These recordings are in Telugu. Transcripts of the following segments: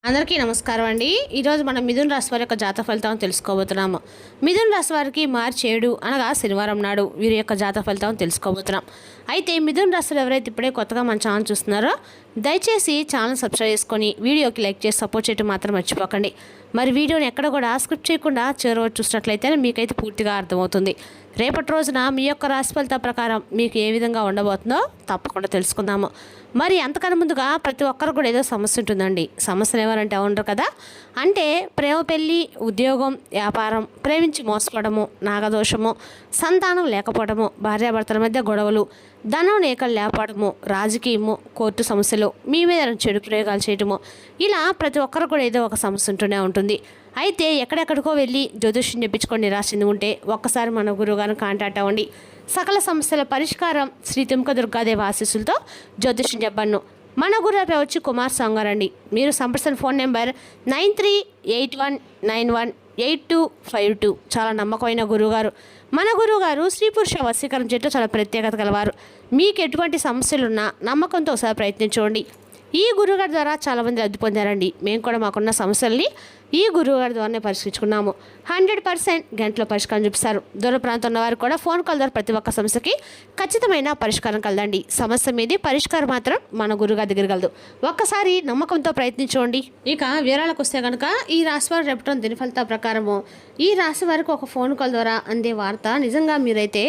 అందరికీ నమస్కారం అండి. ఈరోజు మనం మిథున రాశి వారి యొక్క జాతక ఫలితాలను తెలుసుకోబోతున్నాము. మిథున రాశి వారికి మార్చి 7 అనగా శనివారం నాడు వీరి యొక్క జాతక ఫలితాలను తెలుసుకోబోతున్నాం. అయితే మిథున రాశిలో ఎవరైతే ఇప్పుడే కొత్తగా మన ఛానల్ చూస్తున్నారో దయచేసి ఛానల్ సబ్స్క్రైబ్ చేసుకొని వీడియోకి లైక్ చేసి సపోర్ట్ చేయడం మాత్రం మర్చిపోకండి. మరి వీడియోని ఎక్కడ కూడా స్క్రిప్ట్ చేయకుండా చివరి చూసినట్లయితే మీకైతే పూర్తిగా అర్థమవుతుంది. రేపటి రోజున మీ యొక్క రాశి ఫలితాల ప్రకారం మీకు ఏ విధంగా ఉండబోతుందో తప్పకుండా తెలుసుకుందాము. మరి అంతకన్నా ముందుగా ప్రతి ఒక్కరు కూడా ఏదో సమస్య ఉంటుందండి. సమస్యలు ఎవరంటే ఉండరు కదా, అంటే ప్రేమ, పెళ్ళి, ఉద్యోగం, వ్యాపారం, ప్రేమించి మోసపోవడము, నాగదోషము, సంతానం లేకపోవడము, భార్యాభర్తల మధ్య గొడవలు, ధనం నేకలు లేపడము, రాజకీయము, కోర్టు సమస్యలు, మీ మీద చెడు ప్రయోగాలు చేయటము, ఇలా ప్రతి ఒక్కరు కూడా ఏదో ఒక సమస్య ఉంటూనే ఉంటుంది. అయితే ఎక్కడెక్కడికో వెళ్ళి జ్యోతిష్యం చెప్పించుకొని నిరాశ ఉంటే ఒక్కసారి మన గురువుగారిని కాంటాక్ట్ అవ్వండి. సకల సమస్యల పరిష్కారం శ్రీ తుమ్క దుర్గాదేవి ఆశీస్సులతో జ్యోతిష్యం చెప్పను. మన గురువు వచ్చి కుమార్ సాంగారండి. మీరు సంప్రదించిన ఫోన్ నెంబర్ 9381918252. చాలా నమ్మకమైన గురువుగారు. మన గురువుగారు స్త్రీ పురుష వశీకరణ చేయటం చాలా ప్రత్యేకత కలవారు. మీకు ఎటువంటి సమస్యలున్నా నమ్మకంతో ఒకసారి ప్రయత్నించండి. ఈ గురువుగారి ద్వారా చాలామంది లబ్ధి పొందారండి. మేము కూడా మాకున్న సమస్యల్ని ఈ గురువుగారి ద్వారానే పరిష్కరించుకున్నాము. 100% గంటలో పరిష్కారం చూపిస్తారు. దూర ప్రాంతం ఉన్న వారు కూడా ఫోన్ కాల్ ద్వారా ప్రతి ఒక్క సమస్యకి ఖచ్చితమైన పరిష్కారం కలదండి. సమస్య మీది పరిష్కారం మాత్రం మన గురువుగారి దగ్గర కలదు. ఒక్కసారి నమ్మకంతో ప్రయత్నించండి. ఇక వివరాలకు వస్తే కనుక ఈ రాశి వారు రేపటి దిన ఫలితాల ప్రకారము ఈ రాశి వారికి ఒక ఫోన్ కాల్ ద్వారా అందే వార్త నిజంగా మీరైతే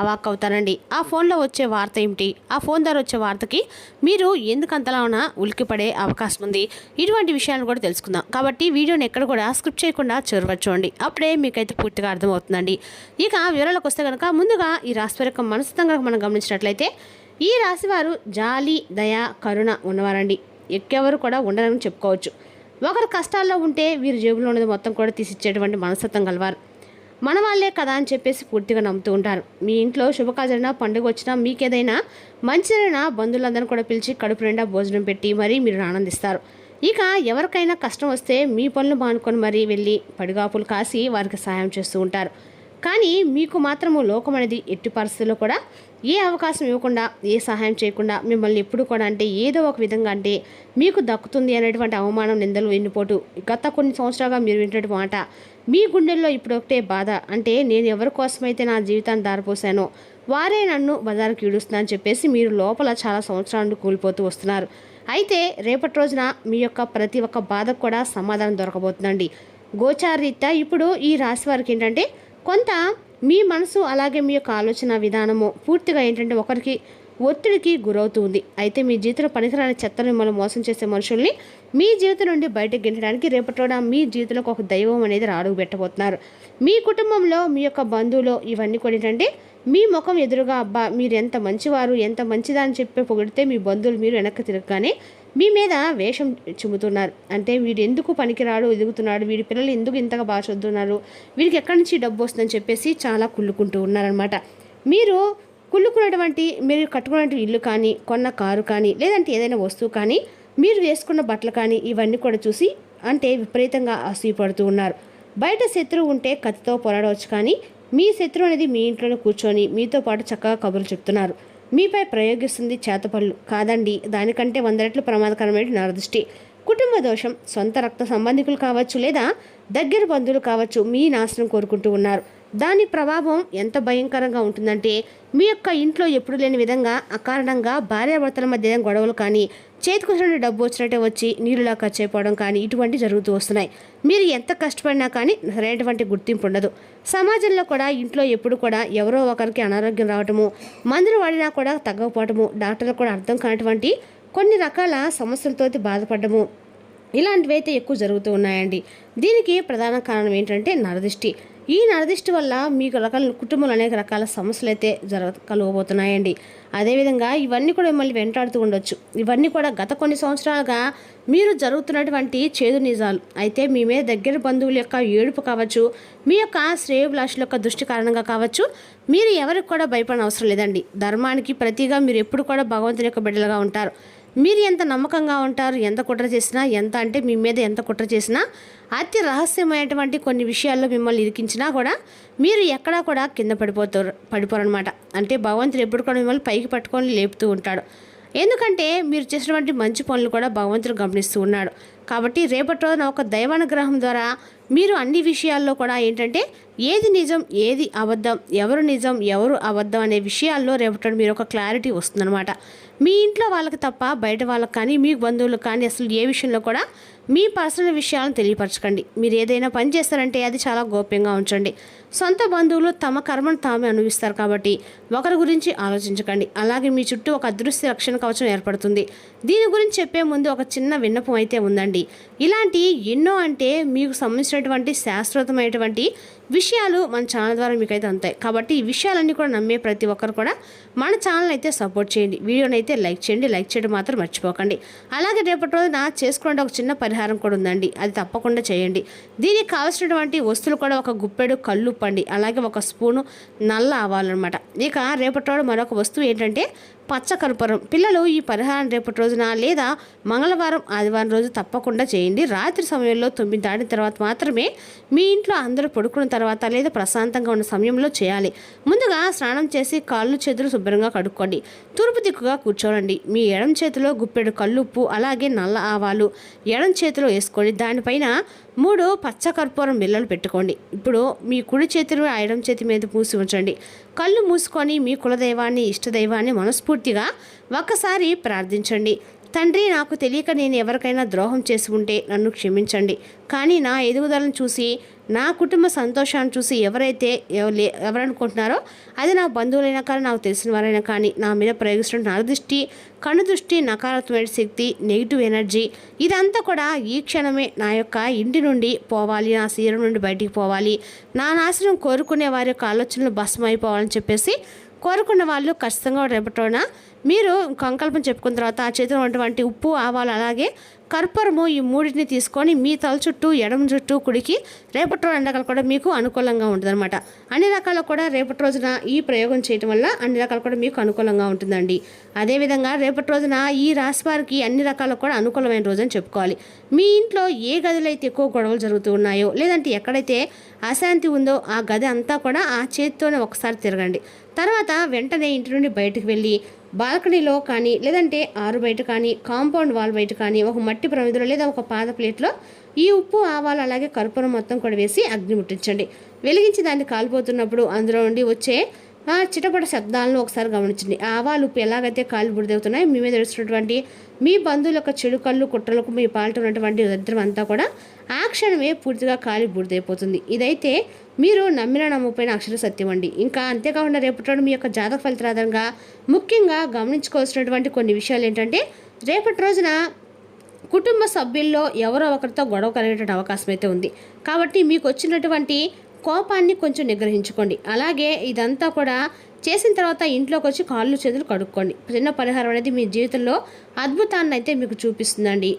అవాక్ అవుతారండి. ఆ ఫోన్లో వచ్చే వార్త ఏమిటి, ఆ ఫోన్ ద్వారా వచ్చే వార్తకి మీరు ఎందుకు అంతలా ఉలికిపడే అవకాశం ఉంది, ఇటువంటి విషయాలను కూడా తెలుసుకుందాం. కాబట్టి వీడియోని ఎక్కడ కూడా స్క్రిప్ట్ చేయకుండా చూడవచ్చండి. అప్పుడే మీకైతే పూర్తిగా అర్థమవుతుందండి. ఇక వివరాలకు వస్తే కనుక ముందుగా ఈ రాశి వారి యొక్క మనస్తత్వం మనం గమనించినట్లయితే ఈ రాశి వారు జాలి, దయ, కరుణ ఉన్నవారండి. ఎక్కెవరు కూడా ఉండరని చెప్పుకోవచ్చు. ఒకరు కష్టాల్లో ఉంటే వీరి జేబులో ఉన్నది మొత్తం కూడా తీసిచ్చేటువంటి మనస్తత్వం గలవారు. మన వాళ్ళే కదా అని చెప్పేసి పూర్తిగా నమ్ముతూ ఉంటారు. మీ ఇంట్లో శుభకార్యమైనా, పండుగ వచ్చినా, మీకేదైనా మంచిదైనా బంధువులందరినీ కూడా పిలిచి కడుపు నిండా భోజనం పెట్టి మరీ మీరు ఆనందిస్తారు. ఇక ఎవరికైనా కష్టం వస్తే మీ పనులు మానుకొని మరీ వెళ్ళి పడిగాపులు కాసి వారికి సహాయం చేస్తూ ఉంటారు. కానీ మీకు మాత్రము లోకం అనేది ఎట్టి పరిస్థితుల్లో కూడా ఏ అవకాశం ఇవ్వకుండా, ఏ సహాయం చేయకుండా మిమ్మల్ని ఎప్పుడు కూడా అంటే ఏదో ఒక విధంగా అంటే మీకు దక్కుతుంది అనేటువంటి అవమానం, నిందలు, వెన్నుపోటు గత కొన్ని సంవత్సరాలుగా మీరు వింటున్న మాట మీ గుండెల్లో ఇప్పుడు ఒకటే బాధ. అంటే నేను ఎవరి కోసమైతే నా జీవితాన్ని దారిపోసానో వారే నన్ను బజారుకి ఈడుస్తున్నా అని చెప్పేసి మీరు లోపల చాలా సంవత్సరాల నుండి కూలిపోతూ వస్తున్నారు. అయితే రేపటి రోజున మీ యొక్క ప్రతి ఒక్క బాధకు కూడా సమాధానం దొరకబోతుందండి. గోచారరీత్యా ఇప్పుడు ఈ రాశి వారికి ఏంటంటే కొంత మీ మనసు అలాగే మీ యొక్క ఆలోచన విధానము పూర్తిగా ఏంటంటే ఒకరికి ఒత్తిడికి గురవుతుంది. అయితే మీ జీవితంలో పనికిరాని చెత్తను మిమ్మల్ని మోసం చేసే మనుషుల్ని మీ జీవితం నుండి బయటకు గెంటడానికి రేపటి మీ జీవితంలో ఒక దైవం అనేది అడుగు పెట్టబోతున్నారు. మీ కుటుంబంలో మీ యొక్క బంధువులు ఇవన్నీ కూడా ఏంటంటే మీ ముఖం ఎదురుగా అబ్బా మీరు ఎంత మంచివారు, ఎంత మంచిదా అని చెప్పి పొగిడితే మీ బంధువులు మీరు వెనక్కి తిరగగానే మీ మీద వేషం చిమ్ముతున్నారు. అంటే వీడు ఎందుకు పనికిరాడు, ఎదుగుతున్నాడు, వీడి పిల్లలు ఎందుకు ఇంతగా బాగా చదువుతున్నారు, వీడికి ఎక్కడి నుంచి డబ్బు వస్తుందని చెప్పేసి చాలా కుళ్ళుకుంటూ ఉన్నారనమాట. మీరు కుళ్ళుకున్నటువంటి, మీరు కట్టుకున్నటువంటి ఇల్లు కానీ, కొన్న కారు కానీ, లేదంటే ఏదైనా వస్తువు కానీ, మీరు వేసుకున్న బట్టలు కానీ ఇవన్నీ కూడా చూసి అంటే విపరీతంగా అసూయపడుతూ ఉన్నారు. బయట శత్రువు ఉంటే కత్తితో పోరాడవచ్చు, కానీ మీ శత్రువు అనేది మీ ఇంట్లోనే కూర్చొని మీతో పాటు చక్కగా కబుర్లు చెప్తున్నారు. మీపై ప్రయోగిస్తుంది చేతపళ్ళు కాదండి, దానికంటే 100 రెట్లు ప్రమాదకరమైన నరదృష్టి, కుటుంబ దోషం, సొంత రక్త సంబంధికులు కావచ్చు లేదా దగ్గర బంధువులు కావచ్చు మీ నాశనం కోరుకుంటూ ఉన్నారు. దాని ప్రభావం ఎంత భయంకరంగా ఉంటుందంటే మీ యొక్క ఇంట్లో ఎప్పుడు లేని విధంగా అకారణంగా భార్యాభర్తల మధ్య గొడవలు కానీ, చేతికొచ్చిన డబ్బు వచ్చినట్టే వచ్చి నీళ్ళలా ఖర్చు అయిపోవడం కానీ ఇటువంటి జరుగుతూ వస్తున్నాయి. మీరు ఎంత కష్టపడినా కానీ సరైనటువంటి గుర్తింపు ఉండదు. సమాజంలో కూడా ఇంట్లో ఎప్పుడు కూడా ఎవరో ఒకరికి అనారోగ్యం రావటము, మందులు వాడినా కూడా తగ్గకపోవటము, డాక్టర్లు కూడా అర్థం కానటువంటి కొన్ని రకాల సమస్యలతో బాధపడము, ఇలాంటివి అయితే ఎక్కువ జరుగుతూ ఉన్నాయండి. దీనికి ప్రధాన కారణం ఏంటంటే నరదిష్టి. ఈ నరదిష్టి వల్ల మీకు కుటుంబంలో అనేక రకాల సమస్యలు అయితే కలగబోతున్నాయండి. అదేవిధంగా ఇవన్నీ కూడా మిమ్మల్ని వెంటాడుతూ ఉండొచ్చు. ఇవన్నీ కూడా గత కొన్ని సంవత్సరాలుగా మీరు జరుగుతున్నటువంటి చేదు నిజాలు. అయితే మీ మీద దగ్గర బంధువుల యొక్క ఏడుపు కావచ్చు, మీ యొక్క శ్రేయోభిలాషుల యొక్క దృష్టి కారణంగా కావచ్చు, మీరు ఎవరికి కూడా భయపడిన అవసరం లేదండి. ధర్మానికి ప్రతిగా మీరు ఎప్పుడు కూడా భగవంతుని యొక్క బిడ్డలుగా ఉంటారు. మీరు ఎంత నమ్మకంగా ఉంటారు, ఎంత కుట్ర చేసినా, ఎంత అంటే మీ మీద ఎంత కుట్ర చేసినా, అతి రహస్యమైనటువంటి కొన్ని విషయాల్లో మిమ్మల్ని ఇరికించినా కూడా మీరు ఎక్కడా కూడా కింద పడిపోరనమాట. అంటే భగవంతుడు ఎప్పుడు కూడా మిమ్మల్ని పైకి పట్టుకొని లేపుతూ ఉంటాడు. ఎందుకంటే మీరు చేసినటువంటి మంచి పనులు కూడా భగవంతుడు గమనిస్తూ ఉన్నాడు. కాబట్టి రేపటి రోజున ఒక దైవానుగ్రహం ద్వారా మీరు అన్ని విషయాల్లో కూడా ఏంటంటే ఏది నిజం ఏది అబద్ధం, ఎవరు నిజం ఎవరు అబద్ధం అనే విషయాల్లో రేపటి మీరు ఒక క్లారిటీ వస్తుందన్నమాట. మీ ఇంట్లో వాళ్ళకి తప్ప బయట వాళ్ళకి కానీ మీ బంధువులకు కానీ అసలు ఏ విషయంలో కూడా మీ పర్సనల్ విషయాలను తెలియపరచకండి. మీరు ఏదైనా పని చేస్తారంటే అది చాలా గోప్యంగా ఉంచండి. సొంత బంధువులు తమ కర్మను తామే అనుభవిస్తారు కాబట్టి ఒకరి గురించి ఆలోచించకండి. అలాగే మీ చుట్టూ ఒక అదృశ్య రక్షణ కవచం ఏర్పడుతుంది. దీని గురించి చెప్పే ముందు ఒక చిన్న విన్నపం అయితే ఉందండి. ఇలాంటి ఎన్నో అంటే మీకు సంబంధించినటువంటి శాశ్వతమైనటువంటి విషయాలు మన ఛానల్ ద్వారా మీకైతే అందుతాయి. కాబట్టి ఈ విషయాలన్నీ కూడా నమ్మే ప్రతి ఒక్కరు కూడా మన ఛానల్ అయితే సపోర్ట్ చేయండి. వీడియోని అయితే లైక్ చేయండి. లైక్ చేయడం మాత్రం మర్చిపోకండి. అలాగే రేపటి రోజున చేసుకునే ఒక చిన్న పరిహారం కూడా ఉందండి. అది తప్పకుండా చేయండి. దీనికి కావాల్సినటువంటి వస్తువులు కూడా ఒక గుప్పెడు కల్లుప్పండి, అలాగే ఒక స్పూను నల్ల ఆవాలన్నమాట. ఇక రేపటి రోజు మరొక వస్తువు ఏంటంటే పచ్చకర్పూరం. పిల్లలు ఈ పరిహారం రేపటి రోజున లేదా మంగళవారం ఆదివారం రోజు తప్పకుండా చేయండి. రాత్రి సమయంలో 9 దాటిన తర్వాత మాత్రమే మీ ఇంట్లో అందరూ పడుకున్న తర్వాత లేదా ప్రశాంతంగా ఉన్న సమయంలో చేయాలి. ముందుగా స్నానం చేసి కాళ్ళు చేతులు శుభ్రంగా కడుక్కోండి. తూర్పు దిక్కుగా కూర్చోండి. మీ ఎడం చేతిలో గుప్పెడు కల్లుప్పు అలాగే నల్ల ఆవాలు ఎడం చేతిలో వేసుకోండి. దానిపైన 3 పచ్చకర్పూరం బిళ్ళలు పెట్టుకోండి. ఇప్పుడు మీ కుడి చేతిని ఆ ఎడం చేతి మీద మూసి ఉంచండి. కళ్ళు మూసుకొని మీ కులదైవాన్ని ఇష్టదైవాన్ని మనస్ఫూర్తిగా ఒక్కసారి ప్రార్థించండి. తండ్రి, నాకు తెలియక నేను ఎవరికైనా ద్రోహం చేసి ఉంటే నన్ను క్షమించండి. కానీ నా ఎదుగుదలను చూసి నా కుటుంబ సంతోషాన్ని చూసి ఎవరైతే ఎవరనుకుంటున్నారో అది నా బంధువులైనా కానీ నాకు తెలిసిన వారైనా కానీ నా మీద ప్రయోగిస్తున్న నరదృష్టి, కనుదృష్టి, నకారాత్మక శక్తి, నెగిటివ్ ఎనర్జీ ఇదంతా కూడా ఈ క్షణమే నా యొక్క ఇంటి నుండి పోవాలి, నా శరీరం నుండి బయటికి పోవాలి, నా నాశనం కోరుకునే వారి యొక్క ఆలోచనలు భస్మం అయిపోవాలని చెప్పేసి కోరుకున్న వాళ్ళు ఖచ్చితంగా రేపటిన మీరు సంకల్పం చెప్పుకున్న తర్వాత ఆ చేతిలో ఉన్నటువంటి ఉప్పు ఆవాలు అలాగే కర్పూరము ఈ మూడింటిని తీసుకొని మీ తల చుట్టూ ఎడమ చుట్టూ కుడికి రేపటి రోజు ఎండకాలు కూడా మీకు అనుకూలంగా ఉంటుందన్నమాట. అన్ని రకాలు కూడా రేపటి రోజున ఈ ప్రయోగం చేయటం వల్ల అన్ని రకాలు కూడా మీకు అనుకూలంగా ఉంటుందండి. అదేవిధంగా రేపటి రోజున ఈ రాశి వారికి అన్ని రకాలు కూడా అనుకూలమైన రోజు అని చెప్పుకోవాలి. మీ ఇంట్లో ఏ గదిలో అయితే ఎక్కువ గొడవలు జరుగుతూ ఉన్నాయో లేదంటే ఎక్కడైతే అశాంతి ఉందో ఆ గది అంతా కూడా ఆ చేతితోనే ఒకసారి తిరగండి. తర్వాత వెంటనే ఇంటి నుండి బయటకు వెళ్ళి బాల్కనీలో కానీ లేదంటే ఆరు బయట కానీ కాంపౌండ్ వాల్ బయట కానీ ఒక మట్టి ప్రమిదలో లేదా ఒక పాద ప్లేట్లో ఈ ఉప్పు ఆవాలు అలాగే కర్పూరం మొత్తం కూడా వేసి అగ్ని ముట్టించండి. వెలిగించి దాన్ని కాలిపోతున్నప్పుడు అందులో నుండి వచ్చే చిటపట శబ్దాలను ఒకసారి గమనించండి. ఆవాలు ఉప్పు ఎలాగైతే కాలు బుడిదవుతున్నాయి మీ మీద తెలుస్తున్నటువంటి మీ బంధువుల యొక్క చెడు కళ్ళు కుట్రలకు మీ పాలిట ఉన్నటువంటి దరిద్రం అంతా కూడా ఆ క్షణమే పూర్తిగా కాలి బుడిదైపోతుంది. ఇదైతే మీరు నమ్మిన నమ్మపోయిన అక్షర సత్యం అండి. ఇంకా అంతేకాకుండా రేపటి మీ యొక్క జాతక ఫలితాల ఆధారంగా ముఖ్యంగా గమనించుకోవాల్సినటువంటి కొన్ని విషయాలు ఏంటంటే రేపటి రోజున కుటుంబ సభ్యుల్లో ఎవరో ఒకరితో గొడవ కలిగేటువంటి అవకాశం అయితే ఉంది. కాబట్టి మీకు వచ్చినటువంటి కోపాన్ని కొంచెం నిగ్రహించుకోండి. అలాగే ఇదంతా కూడా చేసిన తర్వాత ఇంట్లోకి వచ్చి కాళ్ళు చేతులు కడుక్కోండి. చిన్న పరిహారం అనేది మీ జీవితంలో అద్భుతాన్ని అయితే మీకు చూపిస్తుందండి.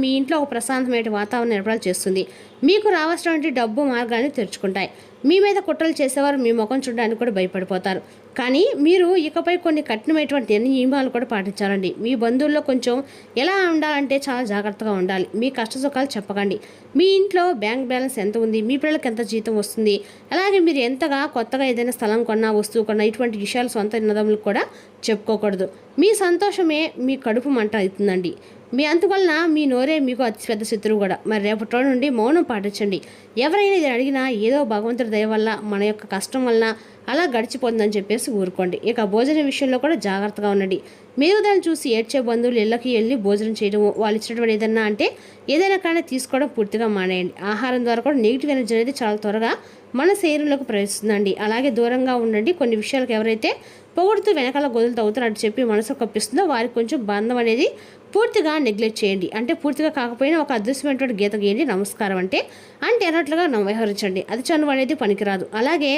మీ ఇంట్లో ఒక ప్రశాంతమైన వాతావరణం ఏర్పాటు చేస్తుంది. మీకు రావాల్సినటువంటి డబ్బు మార్గాన్ని తెరుచుకుంటాయి. మీ మీద కుట్రలు చేసేవారు మీ ముఖం చూడడానికి కూడా భయపడిపోతారు. కానీ మీరు ఇకపై కొన్ని కఠినమైనటువంటి నియమాలు కూడా పాటించాలండి. మీ బంధువుల్లో కొంచెం ఎలా ఉండాలంటే చాలా జాగ్రత్తగా ఉండాలి. మీ కష్ట సుఖాలు చెప్పకండి. మీ ఇంట్లో బ్యాంక్ బ్యాలెన్స్ ఎంత ఉంది, మీ పిల్లలకి ఎంత జీతం వస్తుంది, అలాగే మీరు ఎంతగా కొత్తగా ఏదైనా స్థలం కొన్నా వస్తువు కొన్నా ఇటువంటి విషయాలు సొంత నిన్నదములకు కూడా చెప్పుకోకూడదు. మీ సంతోషమే మీ కడుపు మంట అవుతుందండి. మీ అందువలన మీ నోరే మీకు అతిపెద్ద శత్రువు కూడా. మరి రేపటి రోజు నుండి మౌనం పాటించండి. ఎవరైనా ఇది అడిగినా ఏదో భగవంతుడి దయ వల్ల మన యొక్క కష్టం వలన అలా గడిచిపోతుందని చెప్పేసి ఊరుకోండి. ఇక భోజనం విషయంలో కూడా జాగ్రత్తగా ఉండండి. మీరు దాన్ని చూసి ఏడ్చే బంధువులు ఇళ్ళకి వెళ్ళి భోజనం చేయడము, వాళ్ళు ఇచ్చినటువంటి ఏదన్నా అంటే ఏదైనా కానీ తీసుకోవడం పూర్తిగా మానేయండి. ఆహారం ద్వారా కూడా నెగిటివ్ ఎనర్జీ అనేది చాలా త్వరగా మన శరీరంలోకి ప్రవేశిస్తుందండి. అలాగే దూరంగా ఉండండి. కొన్ని విషయాలకు ఎవరైతే పొగుడుతూ వెనకాల గొదులు తవ్వుతున్నట్టు చెప్పి మనసు కప్పిస్తుందో వారికి కొంచెం బంధం అనేది పూర్తిగా నెగ్లెక్ట్ చేయండి. అంటే పూర్తిగా కాకపోయినా ఒక అదృశ్యమైనటువంటి గీత గీయండి. నమస్కారం అంటే అన్నట్లుగా వ్యవహరించండి. అది చనువు అనేది పనికిరాదు. అలాగే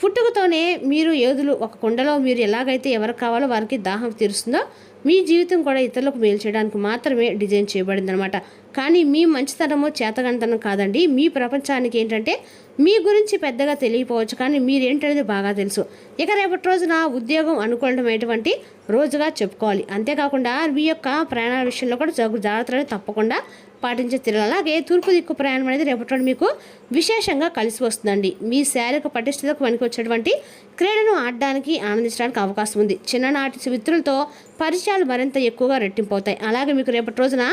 పుట్టుకతోనే మీరు ఏదులు ఒక కుండలో మీరు ఎలాగైతే ఎవరికి కావాలో వారికి దాహం తీరుస్తుందో మీ జీవితం కూడా ఇతరులకు మేలు చేయడానికి మాత్రమే డిజైన్ చేయబడిందనమాట. కానీ మీ మంచితనమో చేతగంతనం కాదండి. మీ ప్రపంచానికి ఏంటంటే మీ గురించి పెద్దగా తెలియకపోవచ్చు, కానీ మీరేంటనేది బాగా తెలుసు. ఇక రేపటి రోజున ఉద్యోగం అనుకూలమైనటువంటి రోజుగా చెప్పుకోవాలి. అంతేకాకుండా మీ యొక్క ప్రయాణాల విషయంలో కూడా జాగ్రత్తలు తప్పకుండా పాటించే తీరాలి. అలాగే తూర్పు దిక్కు ప్రయాణం అనేది రేపటి రోజు మీకు విశేషంగా కలిసి వస్తుందండి. మీ శారీరక పటిష్టతకు పనికి వచ్చేటువంటి క్రీడను ఆడడానికి ఆనందించడానికి అవకాశం ఉంది. చిన్ననాటి మిత్రులతో పరిచయాలు మరింత ఎక్కువగా రెట్టింపు అవుతాయి. అలాగే మీకు రేపటి రోజున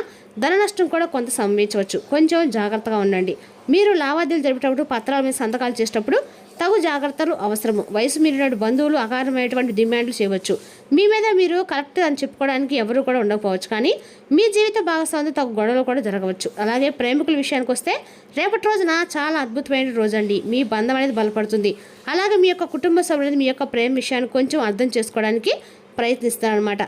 ధన నష్టం కూడా కొంత సంభవించవచ్చు. కొంచెం జాగ్రత్తగా ఉండండి. మీరు లావాదేవీలు జరిపేటప్పుడు పత్రాల మీద సంతకాలు చేసేటప్పుడు తగు జాగ్రత్తలు అవసరము. వయసు మీరిన బంధువులు అకారణమైనటువంటి డిమాండ్లు చేయవచ్చు. మీ మీద మీరు కరెక్ట్ అని చెప్పుకోవడానికి ఎవరు కూడా ఉండకపోవచ్చు. కానీ మీ జీవిత భాగస్వామితో తగు గొడవలు కూడా జరగవచ్చు. అలాగే ప్రేమికుల విషయానికి వస్తే రేపటి రోజున చాలా అద్భుతమైన రోజు అండి. మీ బంధం అనేది బలపడుతుంది. అలాగే మీ యొక్క కుటుంబ సభ్యులు మీ యొక్క ప్రేమ విషయాన్ని కొంచెం అర్థం చేసుకోవడానికి ప్రయత్నిస్తారనమాట.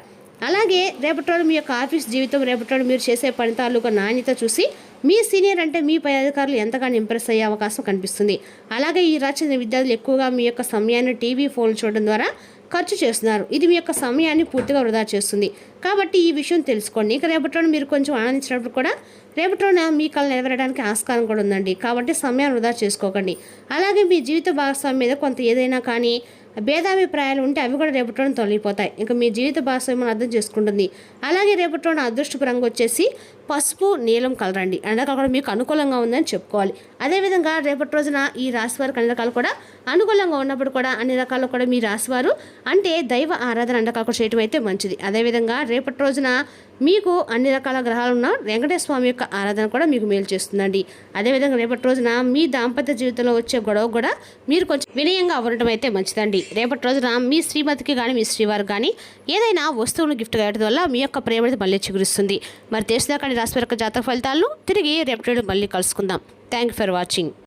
అలాగే రేపటి రోజు మీ యొక్క ఆఫీస్ జీవితం, రేపటి రోజు మీరు చేసే పని తాలూకా నాణ్యత చూసి మీ సీనియర్ అంటే మీ పై అధికారులు ఎంతగానో ఇంప్రెస్ అయ్యే అవకాశం కనిపిస్తుంది. అలాగే ఈ రాసిన విద్యార్థులు ఎక్కువగా మీ యొక్క సమయాన్ని టీవీ ఫోన్లు చూడడం ద్వారా ఖర్చు చేస్తున్నారు. ఇది మీ యొక్క సమయాన్ని పూర్తిగా వృధా చేస్తుంది. కాబట్టి ఈ విషయం తెలుసుకోండి. ఇక రేపటి రోజు మీరు కొంచెం ఆనందించినప్పుడు కూడా రేపటి రోజున మీ కళ నెరవేరడానికి ఆస్కారం కూడా ఉందండి. కాబట్టి సమయాన్ని వృధా చేసుకోకండి. అలాగే మీ జీవిత భాగస్వామి మీద కొంత ఏదైనా కానీ భేదాభిప్రాయాలు ఉంటే అవి కూడా రేపటి రోజున తొలగిపోతాయి. ఇంకా మీ జీవిత భాగస్వామ్యం అర్థం చేసుకుంటుంది. అలాగే రేపటి రోజున అదృష్టపు రంగు వచ్చేసి పసుపు నీలం కలర్ అండి. ఎండాకాలం కూడా మీకు అనుకూలంగా ఉందని చెప్పుకోవాలి. అదేవిధంగా రేపటి రోజున ఈ రాశివారికి అన్ని రకాలు కూడా అనుకూలంగా ఉన్నప్పుడు కూడా అన్ని రకాలు కూడా మీ రాశివారు అంటే దైవ ఆరాధన ఎండాకాలం చేయటం అయితే మంచిది. అదేవిధంగా రేపటి రోజున మీకు అన్ని రకాల గ్రహాలు ఉన్న వెంకటేశ్వర స్వామి యొక్క ఆరాధన కూడా మీకు మేలు చేస్తుందండి. అదేవిధంగా రేపటి రోజున మీ దాంపత్య జీవితంలో వచ్చే గొడవ కూడా మీరు కొంచెం వినయంగా అవ్వడం అయితే మంచిదండి. రేపటి రోజున మీ శ్రీమతికి కానీ మీ శ్రీవారికి కానీ ఏదైనా వస్తువును గిఫ్ట్గా ఇవ్వడం వల్ల మీ యొక్క ప్రేమ అనేది మళ్ళీ చిగురిస్తుంది. మరి తెలిసినా కానీ రాశి యొక్క జాతక ఫలితాలను తిరిగి రేపటి రోజు మళ్ళీ కలుసుకుందాం. Thank you for watching.